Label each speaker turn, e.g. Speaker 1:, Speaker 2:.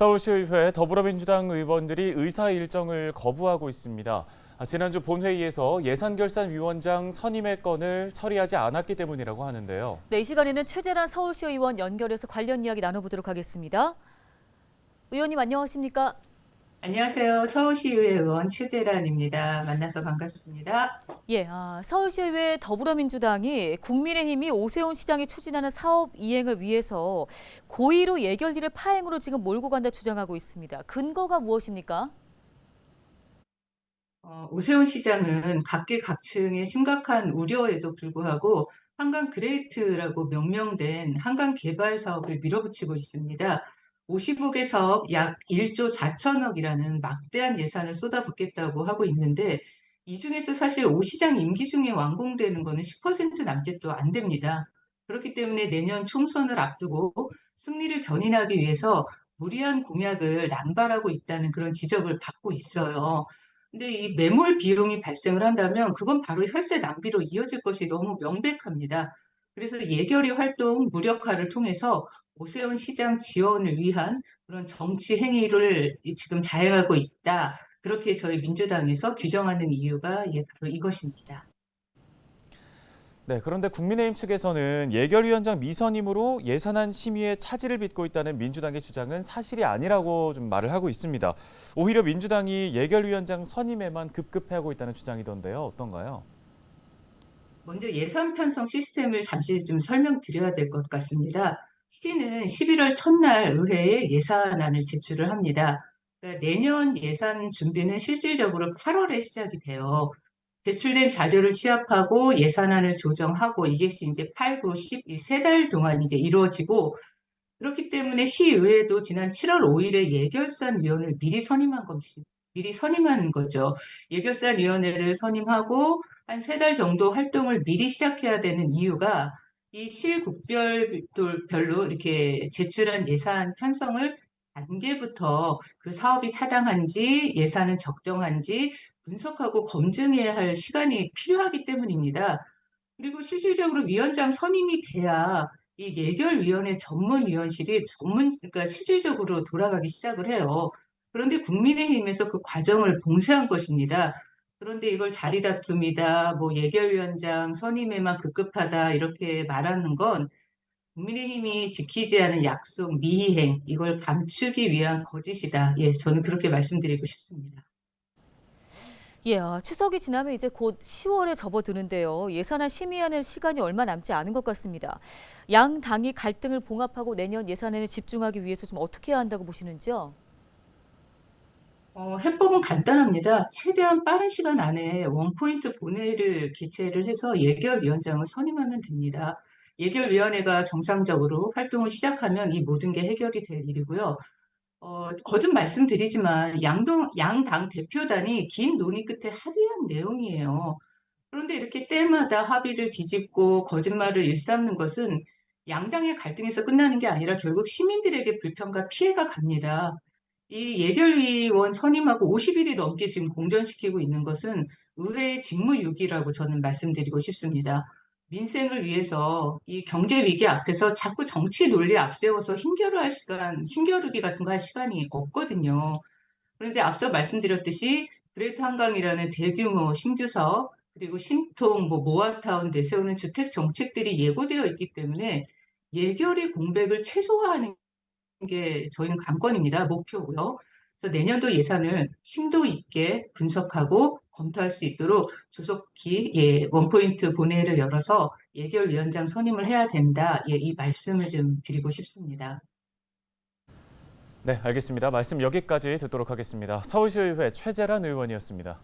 Speaker 1: 서울시의회 더불어민주당 의원들이 의사 일정을 거부하고 있습니다. 지난주 본회의에서 예산결산위원장 선임의 건을 처리하지 않았기 때문이라고 하는데요.
Speaker 2: 네, 이 시간에는 최재란 서울시의원 연결해서 관련 이야기 나눠보도록 하겠습니다. 의원님 안녕하십니까?
Speaker 3: 안녕하세요. 서울시의회 의원 최재란입니다. 만나서 반갑습니다.
Speaker 2: 예, 서울시의회 더불어민주당이 국민의힘이 오세훈 시장이 추진하는 사업 이행을 위해서 고의로 예결위를 파행으로 지금 몰고 간다 주장하고 있습니다. 근거가 무엇입니까?
Speaker 3: 오세훈 시장은 각계각층의 심각한 우려에도 불구하고 한강 그레이트라고 명명된 한강 개발 사업을 밀어붙이고 있습니다. 55개 사업 약 1조 4천억이라는 막대한 예산을 쏟아붓겠다고 하고 있는데 이 중에서 사실 오 시장 임기 중에 완공되는 거는 10% 남짓도 안 됩니다. 그렇기 때문에 내년 총선을 앞두고 승리를 견인하기 위해서 무리한 공약을 남발하고 있다는 그런 지적을 받고 있어요. 근데 이 매몰 비용이 발생을 한다면 그건 바로 혈세 낭비로 이어질 것이 너무 명백합니다. 그래서 예결위 활동 무력화를 통해서 오세훈 시장 지원을 위한 그런 정치 행위를 지금 자행하고 있다. 그렇게 저희 민주당에서 규정하는 이유가 바로 이것입니다.
Speaker 1: 네, 그런데 국민의힘 측에서는 예결위원장 미선임으로 예산안 심의에 차질을 빚고 있다는 민주당의 주장은 사실이 아니라고 좀 말을 하고 있습니다. 오히려 민주당이 예결위원장 선임에만 급급해하고 있다는 주장이던데요. 어떤가요?
Speaker 3: 먼저 예산 편성 시스템을 잠시 좀 설명드려야 될 것 같습니다. 시는 11월 첫날 의회에 예산안을 제출을 합니다. 그러니까 내년 예산 준비는 실질적으로 8월에 시작이 돼요. 제출된 자료를 취합하고 예산안을 조정하고 이것이 이제 8, 9, 10, 이 세 달 동안 이제 이루어지고 그렇기 때문에 시의회도 지난 7월 5일에 예결산위원을 미리 선임한 거죠. 예결산위원회를 선임하고 한 세 달 정도 활동을 미리 시작해야 되는 이유가 이 실국별로 이렇게 제출한 예산 편성을 단계부터 그 사업이 타당한지 예산은 적정한지 분석하고 검증해야 할 시간이 필요하기 때문입니다. 그리고 실질적으로 위원장 선임이 돼야 이 예결위원회 전문위원실이 그러니까 실질적으로 돌아가기 시작을 해요. 그런데 국민의힘에서 그 과정을 봉쇄한 것입니다. 그런데 이걸 자리다툼이다, 뭐 예결위원장 선임에만 급급하다 이렇게 말하는 건 국민의힘이 지키지 않은 약속 미이행 이걸 감추기 위한 거짓이다. 예, 저는 그렇게 말씀드리고 싶습니다.
Speaker 2: 예, 추석이 지나면 이제 곧 10월에 접어드는데요. 예산안 심의하는 시간이 얼마 남지 않은 것 같습니다. 양 당이 갈등을 봉합하고 내년 예산안에 집중하기 위해서 좀 어떻게 해야 한다고 보시는지요?
Speaker 3: 해법은 간단합니다. 최대한 빠른 시간 안에 원포인트 본회의를 개최를 해서 예결위원장을 선임하면 됩니다. 예결위원회가 정상적으로 활동을 시작하면 이 모든 게 해결이 될 일이고요. 거듭 말씀드리지만 양당 대표단이 긴 논의 끝에 합의한 내용이에요. 그런데 이렇게 때마다 합의를 뒤집고 거짓말을 일삼는 것은 양당의 갈등에서 끝나는 게 아니라 결국 시민들에게 불편과 피해가 갑니다. 이 예결위원 선임하고 50일이 넘게 지금 공전시키고 있는 것은 의회의 직무유기라고 저는 말씀드리고 싶습니다. 민생을 위해서 이 경제 위기 앞에서 자꾸 정치 논리 앞세워서 힘겨루기 같은 거 할 시간이 없거든요. 그런데 앞서 말씀드렸듯이 그레이트 한강이라는 대규모 신규 사업 그리고 신통, 모아타운 내세우는 주택 정책들이 예고되어 있기 때문에 예결위 공백을 최소화하는 게 저희는 관건입니다. 목표고요. 그래서 내년도 예산을 심도 있게 분석하고 검토할 수 있도록 조속히 원포인트 본회의를 열어서 예결위원장 선임을 해야 된다. 이 말씀을 좀 드리고 싶습니다.
Speaker 1: 네, 알겠습니다. 말씀 여기까지 듣도록 하겠습니다. 서울시의회 최재란 의원이었습니다.